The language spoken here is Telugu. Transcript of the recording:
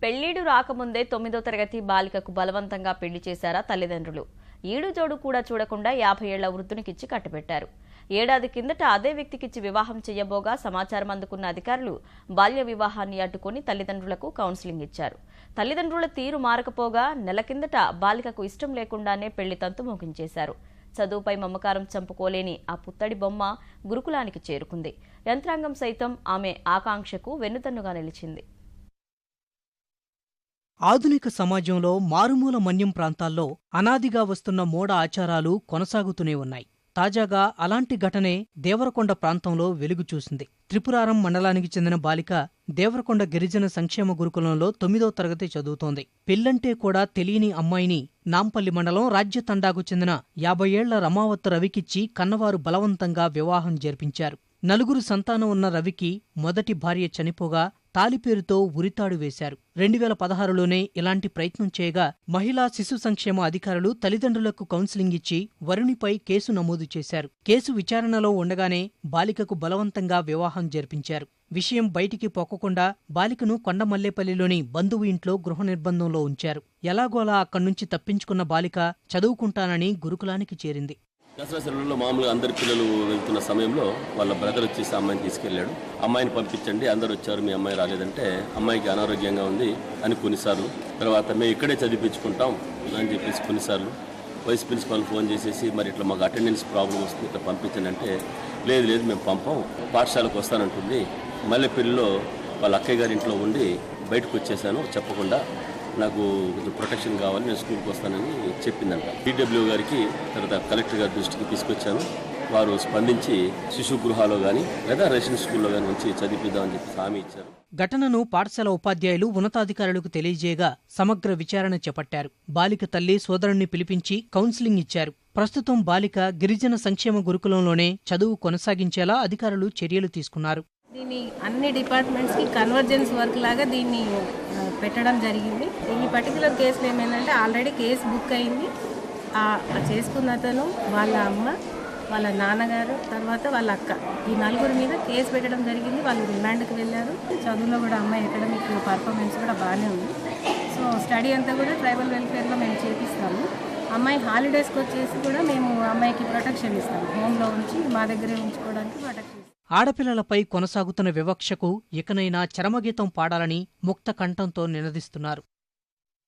పెళ్లిడు రాకముందే 9వ తరగతి బాలికకు బలవంతంగా పెళ్లి చేశారా తల్లిదండ్రులు. ఈడు జోడు కూడా చూడకుండా 50 ఏళ్ల వృద్ధునికిచ్చి కట్టబెట్టారు. ఏడాది కిందట అదే వ్యక్తికిచ్చి వివాహం చేయబోగా సమాచారం అందుకున్న అధికారులు బాల్య వివాహాన్ని అడ్డుకొని తల్లిదండ్రులకు కౌన్సిలింగ్ ఇచ్చారు. తల్లిదండ్రుల తీరు మారకపోగా నెల కిందట బాలికకు ఇష్టం లేకుండానే పెళ్లి తంతు మోగించేశారు. చదువుపై మమకారం చంపుకోలేని ఆ పుత్తడి బొమ్మ గురుకులానికి చేరుకుంది. యంత్రాంగం సైతం ఆమె ఆకాంక్షకు వెన్నుదన్నుగా నిలిచింది. ఆధునిక సమాజంలో మారుమూల మన్యం ప్రాంతాల్లో అనాదిగా వస్తున్న మూఢ ఆచారాలు కొనసాగుతూనే ఉన్నాయి. తాజాగా అలాంటి ఘటనే దేవరకొండ ప్రాంతంలో వెలుగు చూసింది. త్రిపురారం మండలానికి చెందిన బాలిక దేవరకొండ గిరిజన సంక్షేమ గురుకులంలో 9వ తరగతి చదువుతోంది. పెళ్లంటే కూడా తెలియని అమ్మాయిని నాంపల్లి మండలం రాజ్యతండాకు చెందిన 50 ఏళ్ల రమావత్ రవికిచ్చి కన్నవారు బలవంతంగా వివాహం జరిపించారు. 4 సంతానం ఉన్న రవికి మొదటి భార్య చనిపోగా తాలిపేరుతో ఉరితాడు వేశారు. 2016లోనే ఇలాంటి ప్రయత్నం చేయగా మహిళా శిశు సంక్షేమ అధికారులు తల్లిదండ్రులకు కౌన్సిలింగ్ ఇచ్చి వరుణిపై కేసు నమోదు చేశారు. కేసు విచారణలో ఉండగానే బాలికకు బలవంతంగా వివాహం జరిపించారు. విషయం బయటికి పొక్కకుండా బాలికను కొండమల్లేపల్లిలోని బంధువు ఇంట్లో గృహ నిర్బంధంలో ఉంచారు. ఎలాగోలా అక్కడ్నుంచి తప్పించుకున్న బాలిక చదువుకుంటానని గురుకులానికి చేరింది. దసరా సెలవుల్లో మామూలుగా అందరి పిల్లలు వెళ్తున్న సమయంలో వాళ్ళ బ్రదర్ వచ్చేసి అమ్మాయిని తీసుకెళ్లాడు. అమ్మాయిని పంపించండి, అందరు వచ్చారు, మీ అమ్మాయి రాలేదంటే అమ్మాయికి అనారోగ్యంగా ఉంది అని కొన్నిసార్లు, తర్వాత మేము ఇక్కడే చదివించుకుంటాం అని చెప్పేసి కొన్నిసార్లు వైస్ ప్రిన్సిపాల్ ఫోన్ చేసేసి మరి ఇట్లా మాకు అటెండెన్స్ ప్రాబ్లం వస్తుంది, ఇట్లా పంపించండి అంటే లేదు మేము పంపం, పాఠశాలకు వస్తానంటుంది. మల్లెపల్లిలో వాళ్ళ అక్కయ్య గారి ఇంట్లో ఉండి బయటకు వచ్చేసాను, చెప్పకుండా నాకు కొంచెం ప్రొటెక్షన్ కావాలి, నేను స్కూల్కి వస్తానని చెప్పిందంట. DW గారికి తర్వాత కలెక్టర్ గారి దృష్టికి తీసుకొచ్చాను. వారు స్పందించి శిశు గృహాలో కానీ లేదా రెసిడెన్స్ స్కూల్లో కానీ ఉంచి చదివిద్దామని చెప్పి హామీ ఇచ్చారు. ఘటనను పాఠశాల ఉపాధ్యాయులు ఉన్నతాధికారులకు తెలియజేయగా సమగ్ర విచారణ చేపట్టారు. బాలిక తల్లి సోదరుణ్ణి పిలిపించి కౌన్సిలింగ్ ఇచ్చారు. ప్రస్తుతం బాలిక గిరిజన సంక్షేమ గురుకులంలోనే చదువు కొనసాగించేలా అధికారులు చర్యలు తీసుకున్నారు. దీన్ని అన్ని డిపార్ట్మెంట్స్కి కన్వర్జెన్స్ వర్క్ లాగా దీన్ని పెట్టడం జరిగింది. ఈ పర్టికులర్ కేసులో ఏమైందంటే ఆల్రెడీ కేసు బుక్ అయింది. చేసుకున్న అతను, వాళ్ళ అమ్మ, వాళ్ళ నాన్నగారు, తర్వాత వాళ్ళ అక్క, ఈ 4 మీద కేసు పెట్టడం జరిగింది. వాళ్ళు రిమాండ్కి వెళ్ళారు. చదువులో కూడా అమ్మాయి అకాడమిక్ పర్ఫార్మెన్స్ కూడా బాగానే ఉంది. సో స్టడీ అంతా కూడా ట్రైబల్ వెల్ఫేర్లో మేము చేపిస్తాము. అమ్మాయి హాలిడేస్కి వచ్చేసి కూడా మేము అమ్మాయికి ప్రొటెక్షన్ ఇస్తాము. హోమ్లో ఉంచి మా దగ్గరే ఉంచుకోవడానికి ప్రొటెక్షన్ ఇస్తాం. ఆడపిల్లలపై కొనసాగుతున్న వివక్షకు ఇకనైనా చరమగీతం పాడాలని ముక్త కంఠంతో నినదిస్తున్నారు.